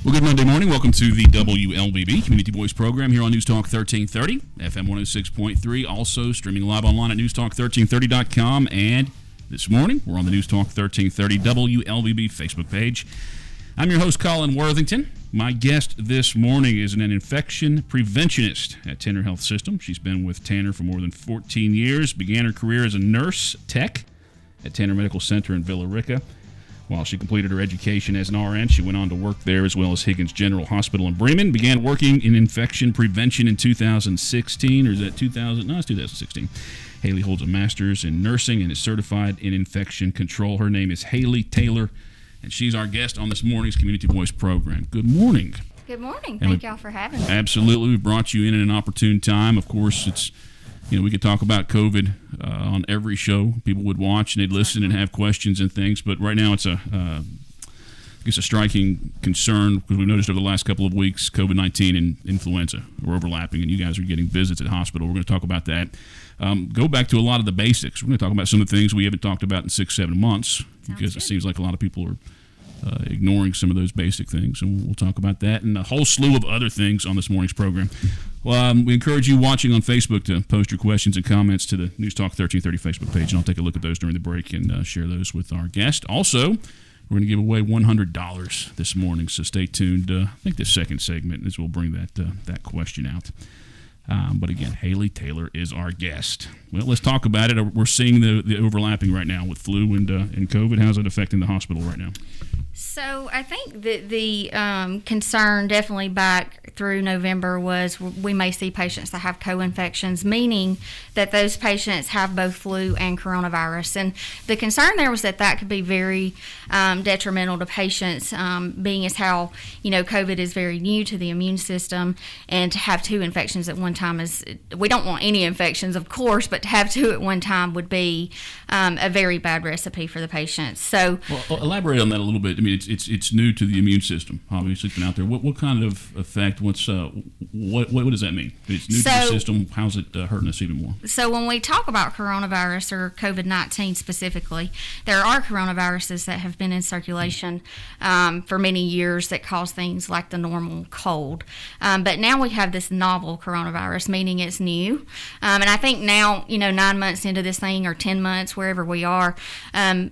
Well, good Monday morning. Welcome to the WLBB Community Voice program here on News Talk 1330, FM 106.3. Also streaming live online at newstalk1330.com. And this morning, we're on the News Talk 1330 WLBB Facebook page. I'm your host, Colin Worthington. My guest this morning is an infection preventionist at Tanner Health System. She's been with Tanner for more than 14 years, began her career as a nurse tech at Tanner Medical Center in Villa Rica. While she completed her education as an RN, she went on to work there as well as Higgins General Hospital in Bremen. Began working in infection prevention in 2016, or is that 2000? No, it's 2016. Haley holds a master's in nursing and is certified in infection control. Her name is Haley Taylor, and she's our guest on this morning's Community Voice program. Good morning. Good morning. Thank y'all for having me. Absolutely. We brought you in at an opportune time. Of course, it's we could talk about COVID on every show. People would watch and they'd listen and have questions and things. But right now, it's a striking concern because we've noticed over the last couple of weeks, COVID-19 and influenza are overlapping, and you guys are getting visits at hospital. We're going to talk about that. Go back to a lot of the basics. We're going to talk about some of the things we haven't talked about in 6-7 months because it seems like a lot of people are ignoring some of those basic things, and we'll talk about that and a whole slew of other things on this morning's program. Well, we encourage you watching on Facebook to post your questions and comments to the News Talk 1330 Facebook page, and I'll take a look at those during the break and share those with our guest. Also, we're going to give away $100 this morning, so stay tuned. I think the second segment is we'll bring that question out. But again, Haley Taylor is our guest. Well, let's talk about it. We're seeing the overlapping right now with flu and COVID. How's it affecting the hospital right now? So I think that the concern definitely back through November was we may see patients that have co-infections, meaning that those patients have both flu and coronavirus. And the concern there was that could be very detrimental to patients, being as how, COVID is very new to the immune system, and to have two infections at one time we don't want any infections, of course, but to have two at one time would be a very bad recipe for the patients. So, well, elaborate on that a little bit. I mean, it's new to the immune system. Obviously, it's been out there. What kind of effect? What does that mean? It's new to the system. How's it hurting us even more? So when we talk about coronavirus or COVID-19 specifically, there are coronaviruses that have been in circulation for many years that cause things like the normal cold. But now we have this novel coronavirus, meaning it's new. And I think now, 9 months into this thing or 10 months, wherever we are,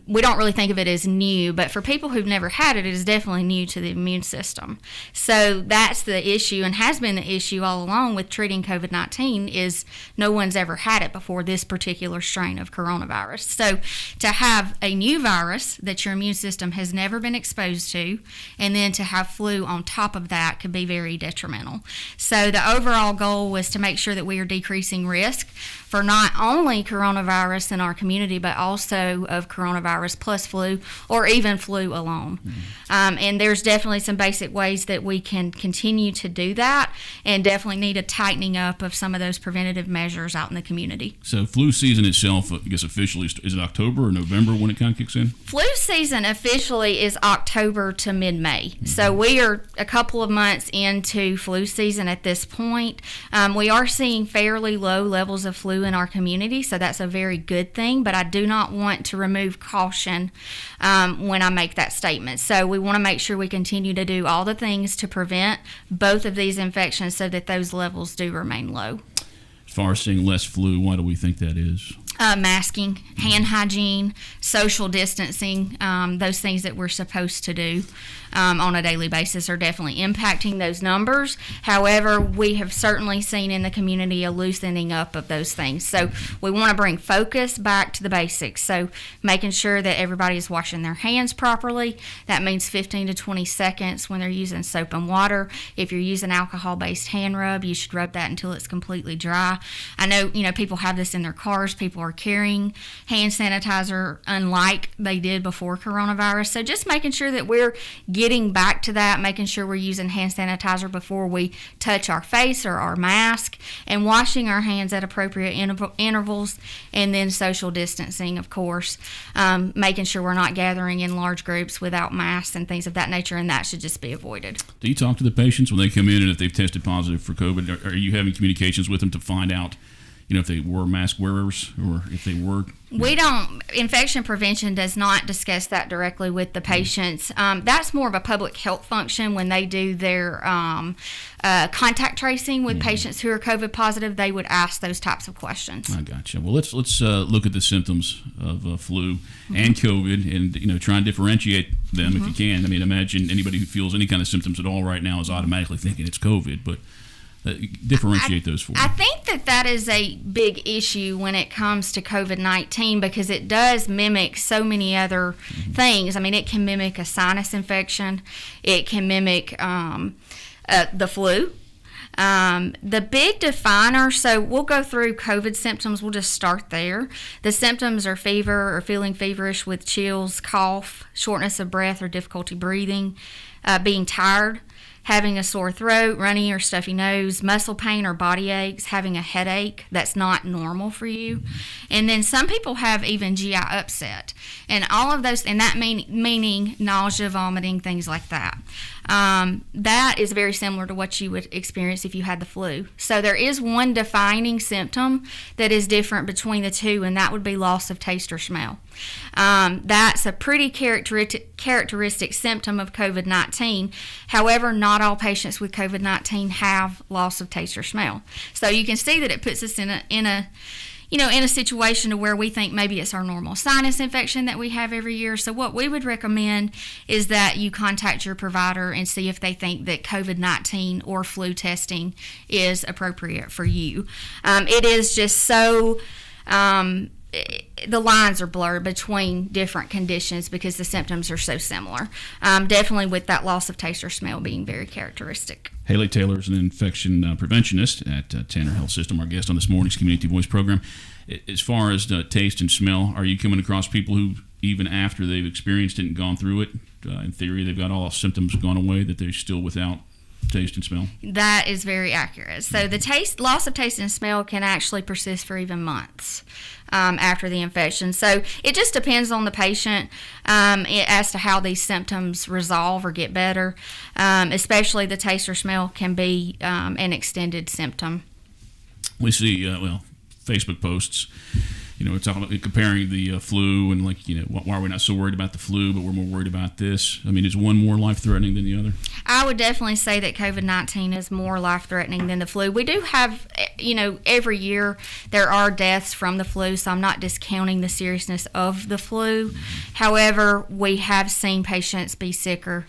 we don't really think of it as new. But for people who've never had it, it is definitely new to the immune system. So that's the issue, and has been the issue all along with treating COVID-19, is no one's ever had it before, this particular strain of coronavirus. So to have a new virus that your immune system has never been exposed to, and then to have flu on top of that, could be very detrimental. So the overall goal was to make sure that we are decreasing risk for not only coronavirus in our community, but also of coronavirus plus flu, or even flu alone. Mm-hmm. And there's definitely some basic ways that we can continue to do that, and definitely need a tightening up of some of those preventative measures out in the community. So flu season itself, I guess officially, is it October or November when it kind of kicks in? Flu season officially is October to mid-May. Mm-hmm. So we are a couple of months into flu season at this point. We are seeing fairly low levels of flu in our community, so that's a very good thing, but I do not want to remove caution when I make that statement. So we want to make sure we continue to do all the things to prevent both of these infections so that those levels do remain low. As far as seeing less flu, why do we think that is? Masking, hand hygiene, social distancing, those things that we're supposed to do on a daily basis are definitely impacting those numbers. However, we have certainly seen in the community a loosening up of those things. So we want to bring focus back to the basics. So making sure that everybody is washing their hands properly. That means 15 to 20 seconds when they're using soap and water. If you're using alcohol-based hand rub, you should rub that until it's completely dry. I know, people have this in their cars. People are carrying hand sanitizer unlike they did before coronavirus. So just making sure that we're getting back to that, making sure we're using hand sanitizer before we touch our face or our mask, and washing our hands at appropriate intervals, and then social distancing, of course, making sure we're not gathering in large groups without masks and things of that nature, and that should just be avoided. Do you talk to the patients when they come in, and if they've tested positive for COVID, are you having communications with them to find out if they were mask wearers or if they were? Infection prevention does not discuss that directly with the patients. That's more of a public health function when they do their contact tracing with patients who are COVID positive. They would ask those types of questions. I gotcha. Well, let's look at the symptoms of flu and COVID, and try and differentiate them if you can. I mean, imagine anybody who feels any kind of symptoms at all right now is automatically thinking it's COVID, but differentiate those for me. I think that is a big issue when it comes to COVID-19 because it does mimic so many other things. I mean, it can mimic a sinus infection. It can mimic the flu. The big definer, so we'll go through COVID symptoms. We'll just start there. The symptoms are fever or feeling feverish with chills, cough, shortness of breath or difficulty breathing, being tired, having a sore throat, runny or stuffy nose, muscle pain or body aches, having a headache that's not normal for you. And then some people have even GI upset. And all of those, and that meaning nausea, vomiting, things like that. That is very similar to what you would experience if you had the flu. So there is one defining symptom that is different between the two, and that would be loss of taste or smell. That's a pretty characteristic symptom of COVID-19. However, not all patients with COVID-19 have loss of taste or smell. So you can see that it puts us in a situation to where we think maybe it's our normal sinus infection that we have every year. So what we would recommend is that you contact your provider and see if they think that COVID-19 or flu testing is appropriate for you. It is just so... the lines are blurred between different conditions because the symptoms are so similar. Definitely with that loss of taste or smell being very characteristic. Haley Taylor is an infection preventionist at Tanner Health System, our guest on this morning's Community Voice program. As far as taste and smell, are you coming across people who, even after they've experienced it and gone through it, in theory they've got all symptoms gone away, that they're still without taste and smell? That is very accurate. So the loss of taste and smell can actually persist for even months after the infection. So it just depends on the patient as to how these symptoms resolve or get better. Especially the taste or smell can be an extended symptom. We see, Facebook posts. We're talking about comparing the flu and why are we not so worried about the flu, but we're more worried about this? I mean, is one more life-threatening than the other? I would definitely say that COVID-19 is more life-threatening than the flu. We do have, every year there are deaths from the flu, so I'm not discounting the seriousness of the flu. However, we have seen patients be sicker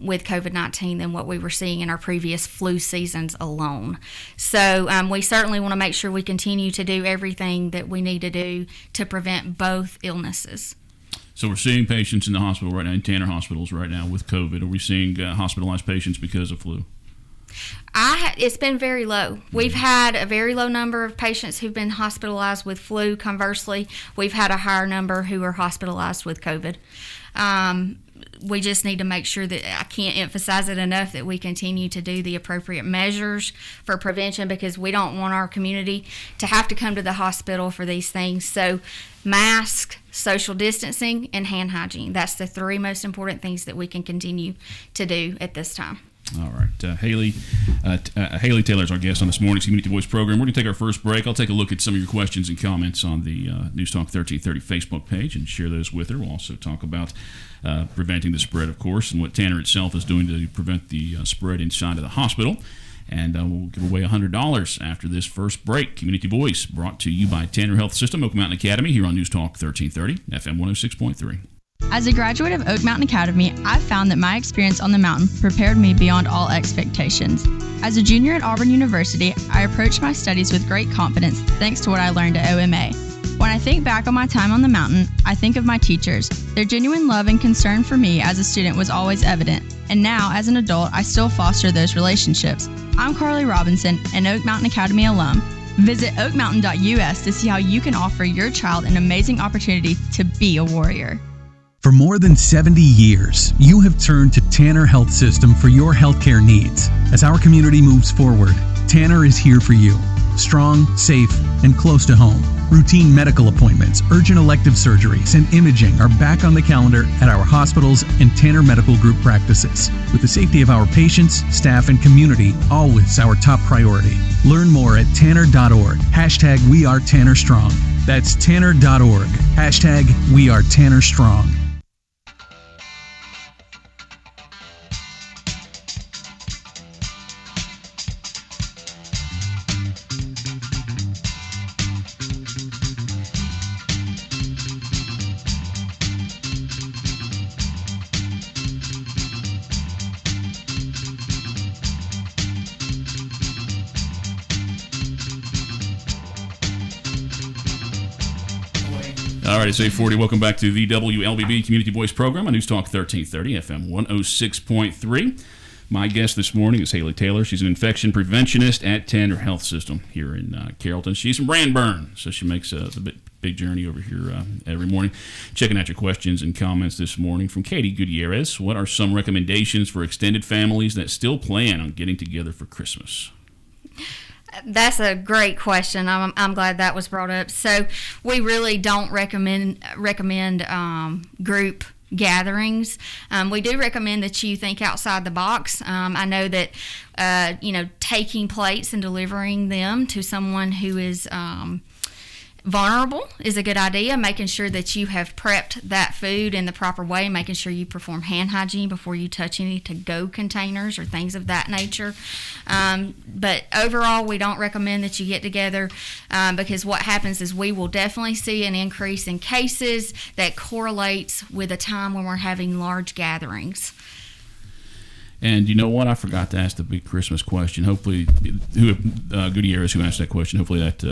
with COVID-19 than what we were seeing in our previous flu seasons alone. So we certainly want to make sure we continue to do everything that we need to do to prevent both illnesses. So we're seeing patients in the hospital right now, in Tanner hospitals right now with COVID. Are we seeing hospitalized patients because of flu? It's been very low. We've had a very low number of patients who've been hospitalized with flu. Conversely, we've had a higher number who are hospitalized with COVID. We just need to make sure that, I can't emphasize it enough, that we continue to do the appropriate measures for prevention because we don't want our community to have to come to the hospital for these things. So mask, social distancing, and hand hygiene. That's the three most important things that we can continue to do at this time. All right. Haley Taylor is our guest on this morning's Community Voice program. We're going to take our first break. I'll take a look at some of your questions and comments on the News Talk 1330 Facebook page and share those with her. We'll also talk about preventing the spread, of course, and what Tanner itself is doing to prevent the spread inside of the hospital. And we'll give away $100 after this first break. Community Voice brought to you by Tanner Health System, Oak Mountain Academy, here on News Talk 1330, FM 106.3. As a graduate of Oak Mountain Academy, I've found that my experience on the mountain prepared me beyond all expectations. As a junior at Auburn University, I approached my studies with great confidence thanks to what I learned at OMA. When I think back on my time on the mountain, I think of my teachers. Their genuine love and concern for me as a student was always evident, and now, as an adult, I still foster those relationships. I'm Carly Robinson, an Oak Mountain Academy alum. Visit oakmountain.us to see how you can offer your child an amazing opportunity to be a warrior. For more than 70 years, you have turned to Tanner Health System for your healthcare needs. As our community moves forward, Tanner is here for you. strong, safe, and close to home. Routine medical appointments, urgent elective surgeries, and imaging are back on the calendar at our hospitals and Tanner Medical Group practices. With the safety of our patients, staff, and community always our top priority. Learn more at tanner.org. Hashtag We Are Tanner Strong. That's tanner.org. Hashtag We Are Tanner Strong. All right, it's 8:40. Welcome back to the WLBB Community Voice Program on News Talk 1330 FM 106.3. My guest this morning is Haley Taylor. She's an infection preventionist at Tanner Health System here in Carrollton. She's from Brandburn, so she makes the big journey over here every morning. Checking out your questions and comments this morning from Katie Gutierrez. What are some recommendations for extended families that still plan on getting together for Christmas? That's a great question. I'm glad that was brought up. So we really don't recommend group gatherings. We do recommend that you think outside the box. I know that taking plates and delivering them to someone who is vulnerable is a good idea. Making sure that you have prepped that food in the proper way, making sure you perform hand hygiene before you touch any to-go containers or things of that nature. But overall, we don't recommend that you get together because what happens is we will definitely see an increase in cases that correlates with a time when we're having large gatherings. And you know what? I forgot to ask the big Christmas question. Hopefully, Gutierrez, who asked that question, hopefully that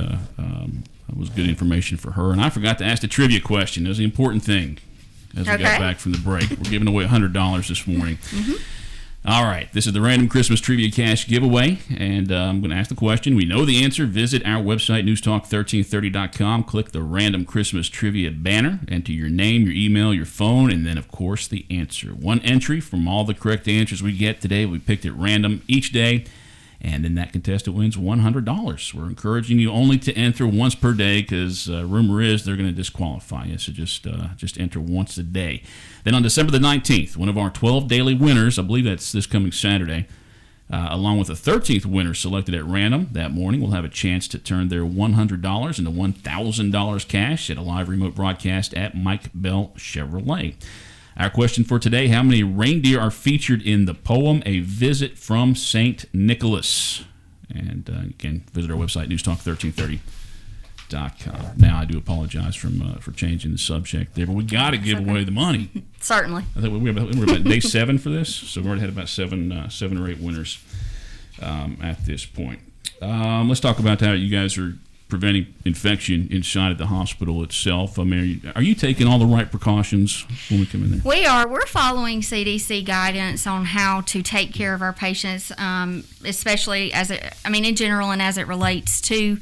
was good information for her. And I forgot to ask the trivia question. That was the important thing as we got back from the break. We're giving away $100 this morning. Mm-hmm. All right. This is the Random Christmas Trivia Cash giveaway. And I'm going to ask the question. We know the answer. Visit our website, newstalk1330.com. Click the Random Christmas Trivia banner. Enter your name, your email, your phone, and then, of course, the answer. One entry from all the correct answers we get today. We picked at random each day. And then that contestant wins $100. We're encouraging you only to enter once per day because rumor is they're going to disqualify you. So just enter once a day. Then on December the 19th, one of our 12 daily winners, I believe that's this coming Saturday, along with a 13th winner selected at random that morning, will have a chance to turn their $100 into $1,000 cash at a live remote broadcast at Mike Bell Chevrolet. Our question for today, how many reindeer are featured in the poem A Visit from St. Nicholas? And again, visit our website, newstalk1330.com. Now, I do apologize for changing the subject there, but we got to give away the money. Certainly. I think we're about day 7 for this, so we've already had about seven or eight winners at this point. Let's talk about how you guys are preventing infection inside of the hospital itself. I mean, are you taking all the right precautions when we come in there? We are. We're following CDC guidance on how to take care of our patients, especially in general and as it relates to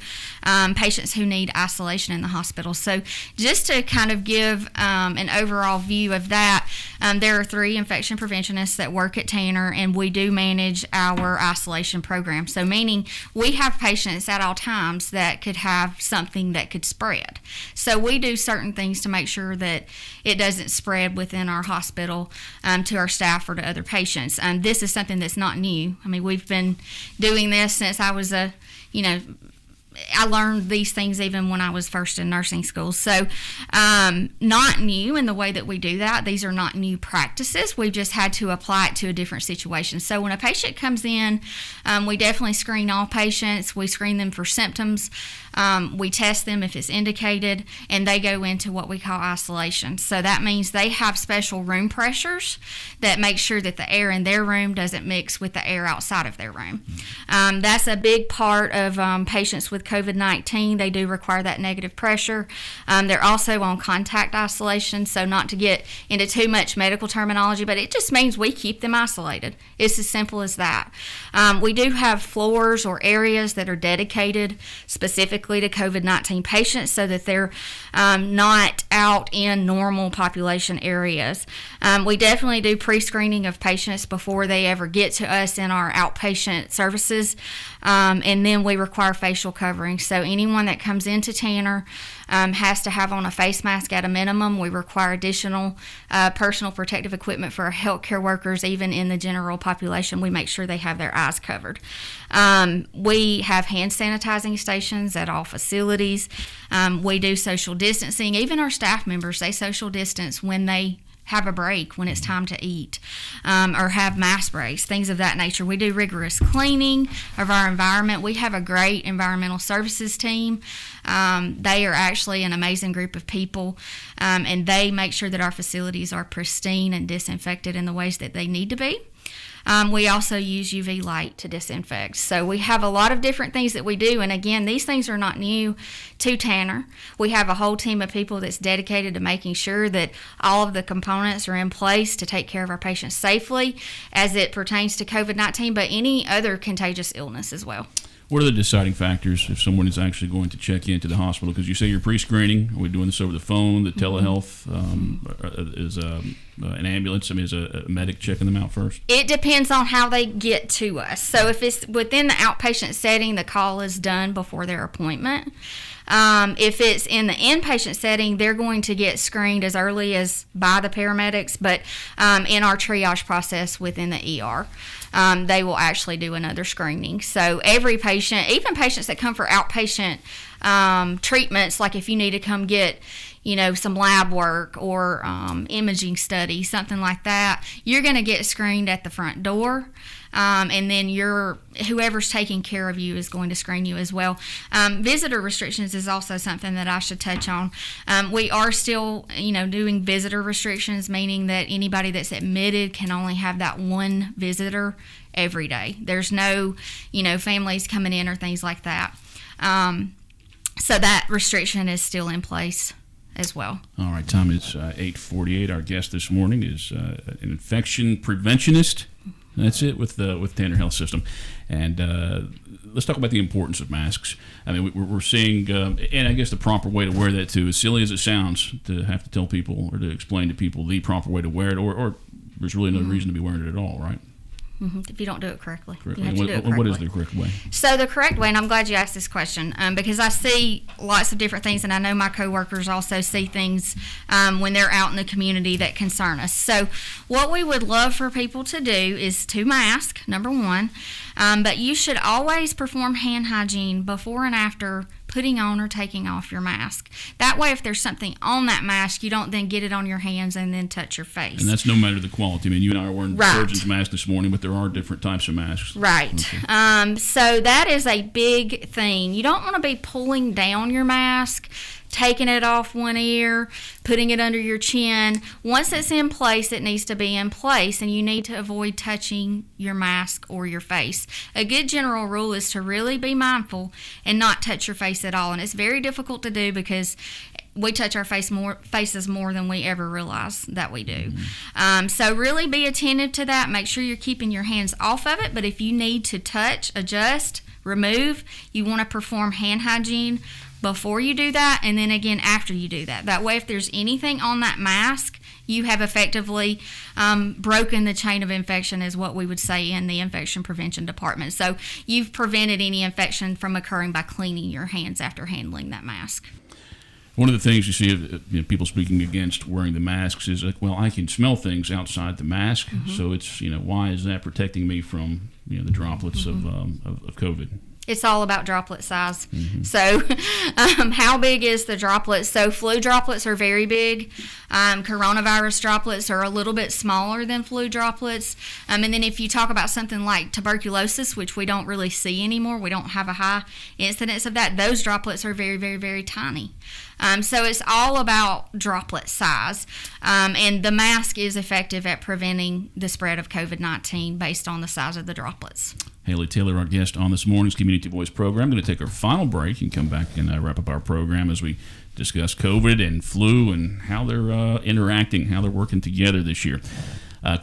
patients who need isolation in the hospital. So just to kind of give an overall view of that, there are 3 infection preventionists that work at Tanner, and we do manage our isolation program. So meaning we have patients at all times that could have something that could spread. So we do certain things to make sure that it doesn't spread within our hospital to our staff or to other patients. This is something that's not new. I mean, we've been doing this since I was I learned these things even when I was first in nursing school. So not new in the way that we do that. These are not new practices. We've just had to apply it to a different situation. So when a patient comes in, we definitely screen all patients. We screen them for symptoms. We test them if it's indicated, and they go into what we call isolation. So that means they have special room pressures that make sure that the air in their room doesn't mix with the air outside of their room. That's a big part of patients with COVID-19. They do require that negative pressure. They're also on contact isolation, so not to get into too much medical terminology, but it just means we keep them isolated. It's as simple as that. We do have floors or areas that are dedicated specifically to COVID-19 patients so that they're not out in normal population areas. We definitely do pre-screening of patients before they ever get to us in our outpatient services, and then we require facial coverings covering. So anyone that comes into Tanner has to have on a face mask at a minimum. We require additional personal protective equipment for our healthcare workers. Even in the general population, we make sure they have their eyes covered. We have hand sanitizing stations at all facilities. We do social distancing. Even our staff members, they social distance when they have a break, when it's time to eat, or have mask breaks, things of that nature. We do rigorous cleaning of our environment. We have a great environmental services team. They are actually an amazing group of people, and they make sure that our facilities are pristine and disinfected in the ways that they need to be. We also use UV light to disinfect. So we have a lot of different things that we do. And again, these things are not new to Tanner. We have a whole team of people that's dedicated to making sure that all of the components are in place to take care of our patients safely as it pertains to COVID-19, but any other contagious illness as well. What are the deciding factors if someone is actually going to check into the hospital? Because you say you're pre-screening. Are we doing this over the phone? The telehealth is an ambulance? I mean, is a medic checking them out first? It depends on how they get to us. So if it's within the outpatient setting, the call is done before their appointment. If it's in the inpatient setting, they're going to get screened as early as by the paramedics, but in our triage process within the ER, they will actually do another screening. So every patient, even patients that come for outpatient treatments, like if you need to come get some lab work or imaging study, something like that, you're going to get screened at the front door. And then whoever's taking care of you is going to screen you as well. Visitor restrictions is also something that I should touch on. We are still, doing visitor restrictions, meaning that anybody that's admitted can only have that one visitor every day. There's no, families coming in or things like that. So that restriction is still in place as well. All right, Tom, it's 8:48. Our guest this morning is an infection preventionist. That's it with Tanner Health System. And let's talk about the importance of masks. I mean, we're seeing, and I guess the proper way to wear that too, as silly as it sounds, to have to tell people or to explain to people the proper way to wear it, or there's really no reason to be wearing it at all, right? If you don't do it correctly. You Correctly. have to do it correctly. What is the correct way? So the correct way, and I'm glad you asked this question, because I see lots of different things, and I know my coworkers also see things when they're out in the community that concern us. So what we would love for people to do is to mask, number one, but you should always perform hand hygiene before and after putting on or taking off your mask. That way, if there's something on that mask, you don't then get it on your hands and then touch your face. And that's no matter the quality. I mean, you and I are wearing Right. surgeon's masks this morning, but there are different types of masks. Right. Okay. So that is a big thing. You don't want to be pulling down your mask, taking it off one ear, putting it under your chin. Once it's in place, it needs to be in place, and you need to avoid touching your mask or your face. A good general rule is to really be mindful and not touch your face at all. And it's very difficult to do because we touch our faces more than we ever realize that we do. So really be attentive to that. Make sure you're keeping your hands off of it. But if you need to touch, adjust, remove, you want to perform hand hygiene before you do that, and then again after you do that. That way, if there's anything on that mask, you have effectively broken the chain of infection, is what we would say in the infection prevention department. So you've prevented any infection from occurring by cleaning your hands after handling that mask. One of the things you see of people speaking against wearing the masks is like, well, I can smell things outside the mask, so it's, why is that protecting me from, the droplets of COVID? It's all about droplet size. So how big is the droplet? So flu droplets are very big. Coronavirus droplets are a little bit smaller than flu droplets. And then if you talk about something like tuberculosis, which we don't really see anymore, we don't have a high incidence of that, those droplets are very, very, very tiny. So it's all about droplet size. And the mask is effective at preventing the spread of COVID-19 based on the size of the droplets. Haley Taylor, our guest on this morning's Community Voice program. Going to take our final break and come back and wrap up our program as we discuss COVID and flu and how they're interacting, how they're working together this year.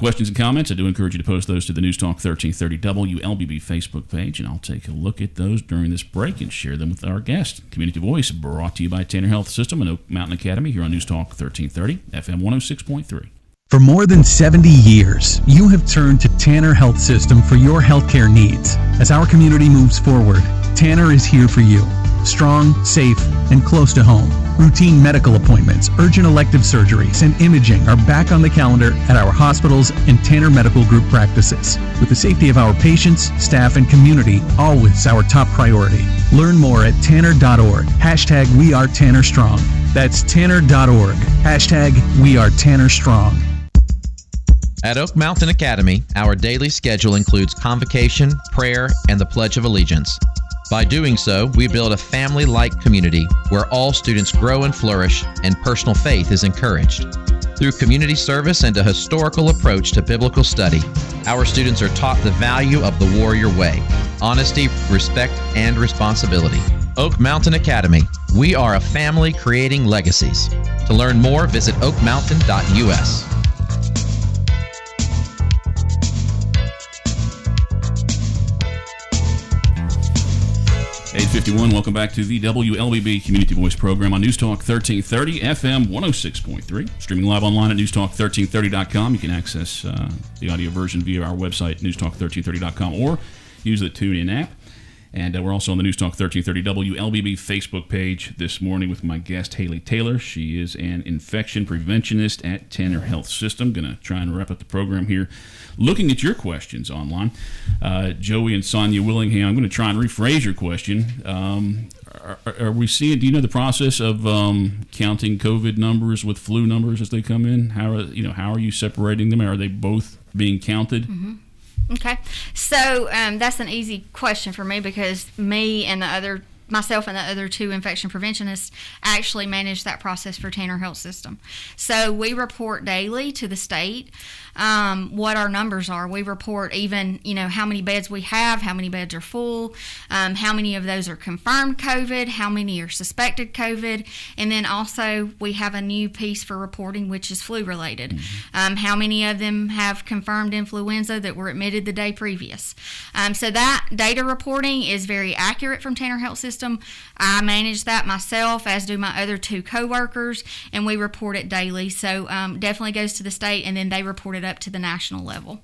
Questions and comments, I do encourage you to post those to the News Talk 1330 WLBB Facebook page, and I'll take a look at those during this break and share them with our guest. Community Voice brought to you by Tanner Health System and Oak Mountain Academy here on News Talk 1330 FM 106.3. For more than 70 years, you have turned to Tanner Health System for your healthcare needs. As our community moves forward, Tanner is here for you. Strong, safe, and close to home. Routine medical appointments, urgent elective surgeries, and imaging are back on the calendar at our hospitals and Tanner Medical Group practices. With the safety of our patients, staff, and community always our top priority. Learn more at tanner.org. # We Are Tanner Strong. That's tanner.org. # We Are Tanner Strong. At Oak Mountain Academy, our daily schedule includes convocation, prayer, and the Pledge of Allegiance. By doing so, we build a family-like community where all students grow and flourish and personal faith is encouraged. Through community service and a historical approach to biblical study, our students are taught the value of the warrior way, honesty, respect, and responsibility. Oak Mountain Academy. We are a family creating legacies. To learn more, visit oakmountain.us. 8:51. Welcome back to the WLBB Community Voice Program on News Talk 1330 FM 106.3. Streaming live online at newstalk1330.com. You can access the audio version via our website, newstalk1330.com, or use the TuneIn app. And we're also on the News Talk 1330 WLBB Facebook page this morning with my guest, Haley Taylor. She is an infection preventionist at Tanner Health System. Going to try and wrap up the program here. Looking at your questions online, Joey and Sonia Willingham, I'm going to try and rephrase your question. Are we seeing, do you know the process of counting COVID numbers with flu numbers as they come in? How are you separating them? Are they both being counted? Mm-hmm. Okay, so that's an easy question for me because myself and the other two infection preventionists actually manage that process for Tanner Health System. So we report daily to the state what our numbers are. We report even, how many beds we have, how many beds are full, how many of those are confirmed COVID, how many are suspected COVID, and then also we have a new piece for reporting which is flu related. Mm-hmm. How many of them have confirmed influenza that were admitted the day previous. So that data reporting is very accurate from Tanner Health System. I manage that myself, as do my other two coworkers, and we report it daily. So definitely goes to the state, and then they report it up to the national level.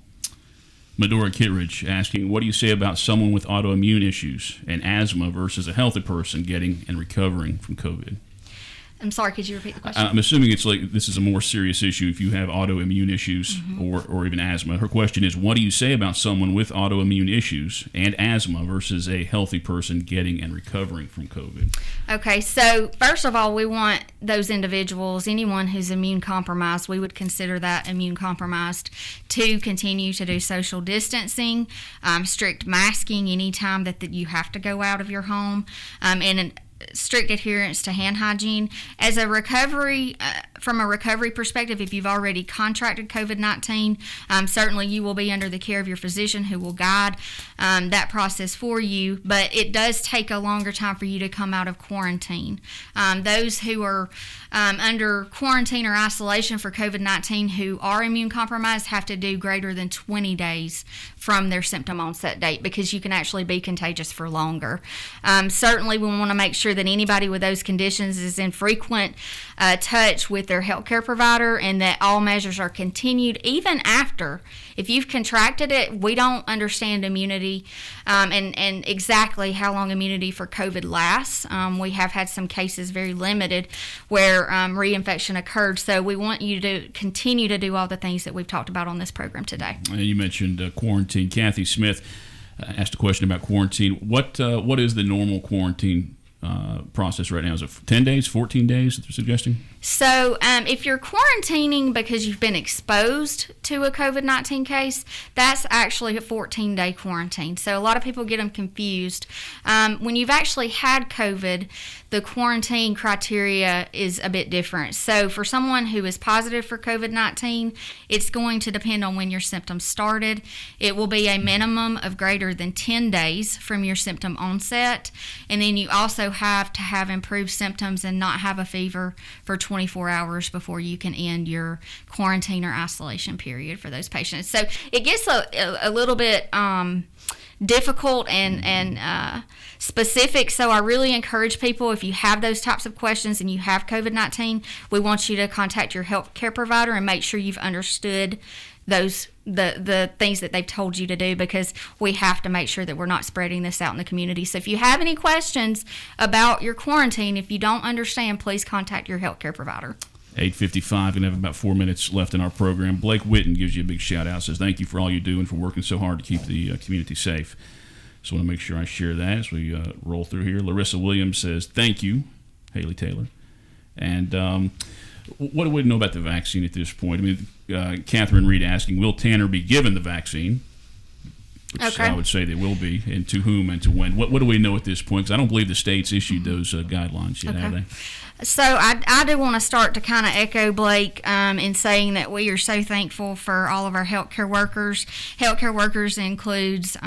Medora Kittredge asking, what do you say about someone with autoimmune issues and asthma versus a healthy person getting and recovering from COVID? I'm sorry, could you repeat the question? I'm assuming it's like this is a more serious issue if you have autoimmune issues or even asthma. Her question is, what do you say about someone with autoimmune issues and asthma versus a healthy person getting and recovering from COVID? Okay, so first of all, we want those individuals, anyone who's immune compromised, we would consider that immune compromised, to continue to do social distancing, strict masking anytime that you have to go out of your home, and strict adherence to hand hygiene. As a recovery, from a recovery perspective, if you've already contracted COVID-19, certainly you will be under the care of your physician who will guide that process for you, but it does take a longer time for you to come out of quarantine. Those who are under quarantine or isolation for COVID-19 who are immune compromised have to do greater than 20 days from their symptom onset date because you can actually be contagious for longer. Certainly we want to make sure that anybody with those conditions is in frequent touch with their healthcare provider and that all measures are continued even after. If you've contracted it, we don't understand immunity and exactly how long immunity for COVID lasts. We have had some cases very limited where reinfection occurred, so we want you to continue to do all the things that we've talked about on this program today. You mentioned quarantine. Kathy Smith asked a question about quarantine. What is the normal quarantine process right now? Is it 10 days, 14 days that they're suggesting? So if you're quarantining because you've been exposed to a COVID-19 case, that's actually a 14-day quarantine. So a lot of people get them confused. When you've actually had COVID, the quarantine criteria is a bit different. So for someone who is positive for COVID-19, it's going to depend on when your symptoms started. It will be a minimum of greater than 10 days from your symptom onset. And then you also have to have improved symptoms and not have a fever for 21 24 hours before you can end your quarantine or isolation period for those patients. So it gets a little bit difficult and specific. So I really encourage people, if you have those types of questions and you have COVID-19, we want you to contact your healthcare provider and make sure you've understood those the things that they've told you to do, because we have to make sure that we're not spreading this out in the community. So if you have any questions about your quarantine, if you don't understand, please contact your healthcare provider. 8:55, and have about 4 minutes left in our program. Blake Witten gives you a big shout out, says thank you for all you do and for working so hard to keep the community safe. So I want to make sure I share that as we roll through here. Larissa Williams says thank you, Haley Taylor. And what do we know about the vaccine at this point? I mean, Catherine Reed asking, will Tanner be given the vaccine? Which Okay. I would say they will be, and to whom and to when. What do we know at this point? Because I don't believe the states issued those guidelines yet, have they? So I do want to start to kind of echo Blake in saying that we are so thankful for all of our healthcare workers. Healthcare workers includes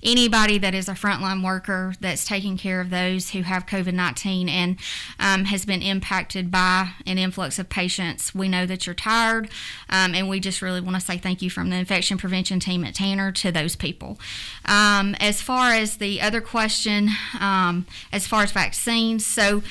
anybody that is a frontline worker that's taking care of those who have COVID-19 and has been impacted by an influx of patients. We know that you're tired, and we just really want to say thank you from the infection prevention team at Tanner to those people. As far as the other question, as far as vaccines, so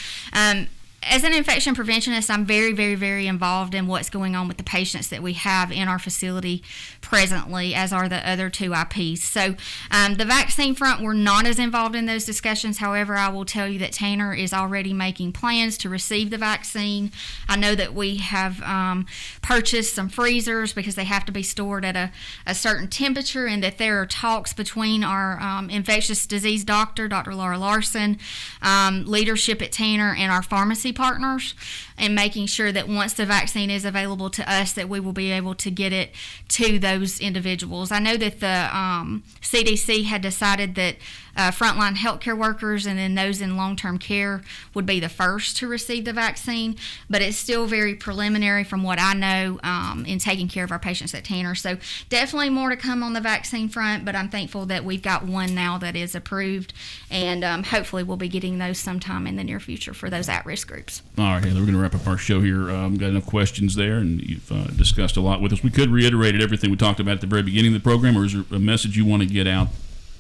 as an infection preventionist, I'm very, very, very involved in what's going on with the patients that we have in our facility presently, as are the other two IPs. So the vaccine front, we're not as involved in those discussions. However, I will tell you that Tanner is already making plans to receive the vaccine. I know that we have purchased some freezers because they have to be stored at a certain temperature, and that there are talks between our infectious disease doctor, Dr. Laura Larson, leadership at Tanner, and our pharmacy partners, and making sure that once the vaccine is available to us, that we will be able to get it to those individuals. I know that the CDC had decided that frontline healthcare workers and then those in long-term care would be the first to receive the vaccine, but it's still very preliminary from what I know in taking care of our patients at Tanner. So definitely more to come on the vaccine front, but I'm thankful that we've got one now that is approved, and hopefully we'll be getting those sometime in the near future for those at-risk groups. All right, Haley, we're going to wrap up our show here. Got enough questions there, and you've discussed a lot with us. We could reiterate everything we talked about at the very beginning of the program, or is there a message you want to get out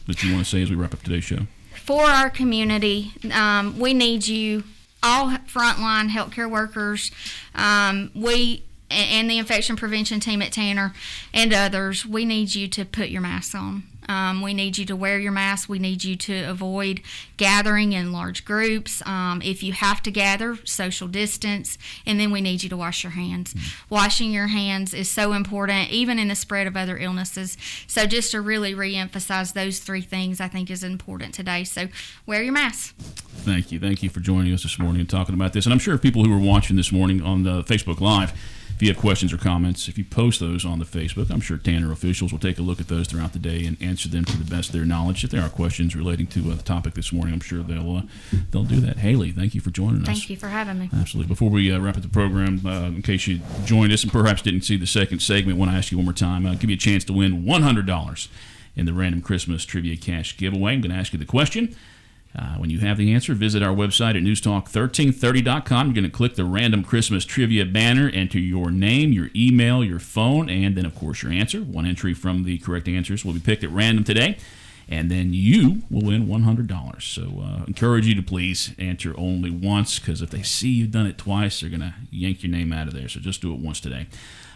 that you want to say as we wrap up today's show? For our community, we need you, all frontline healthcare workers, we and the infection prevention team at Tanner and others, we need you to put your masks on. We need you to wear your mask. We need you to avoid gathering in large groups. If you have to gather, social distance, and then we need you to wash your hands. Washing your hands is so important, even in the spread of other illnesses. So just to really re-emphasize those three things, I think is important today. So wear your mask. Thank you. Thank you for joining us this morning and talking about this. And I'm sure people who are watching this morning on the Facebook Live, if you have questions or comments, if you post those on the Facebook, I'm sure Tanner officials will take a look at those throughout the day and answer them to the best of their knowledge. If there are questions relating to the topic this morning, I'm sure they'll do that. Haley, thank you for joining us. Thank you for having me. Absolutely. Before we wrap up the program, in case you joined us and perhaps didn't see the second segment, I want to ask you one more time. Give you a chance to win $100 in the Random Christmas Trivia Cash Giveaway. I'm going to ask you the question. When you have the answer, visit our website at newstalk1330.com. You're going to click the Random Christmas Trivia banner, enter your name, your email, your phone, and then, of course, your answer. One entry from the correct answers will be picked at random today, and then you will win $100. So encourage you to please enter only once, because if they see you've done it twice, they're going to yank your name out of there. So just do it once today.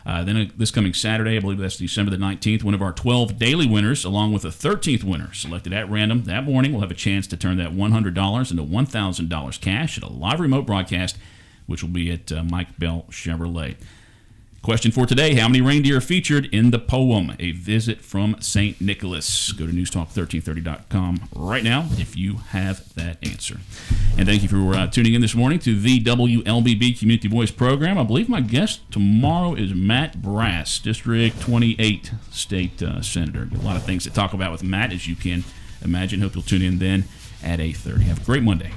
Then this coming Saturday, I believe that's December the 19th, one of our 12 daily winners, along with a 13th winner selected at random that morning, will have a chance to turn that $100 into $1,000 cash at a live remote broadcast, which will be at Mike Bell Chevrolet. Question for today: how many reindeer are featured in the poem A Visit from St. Nicholas? Go to newstalk1330.com right now if you have that answer. And thank you for tuning in this morning to the WLBB Community Voice program. I believe my guest tomorrow is Matt Brass, District 28 State Senator. A lot of things to talk about with Matt, as you can imagine. Hope you'll tune in then at 8:30. Have a great Monday.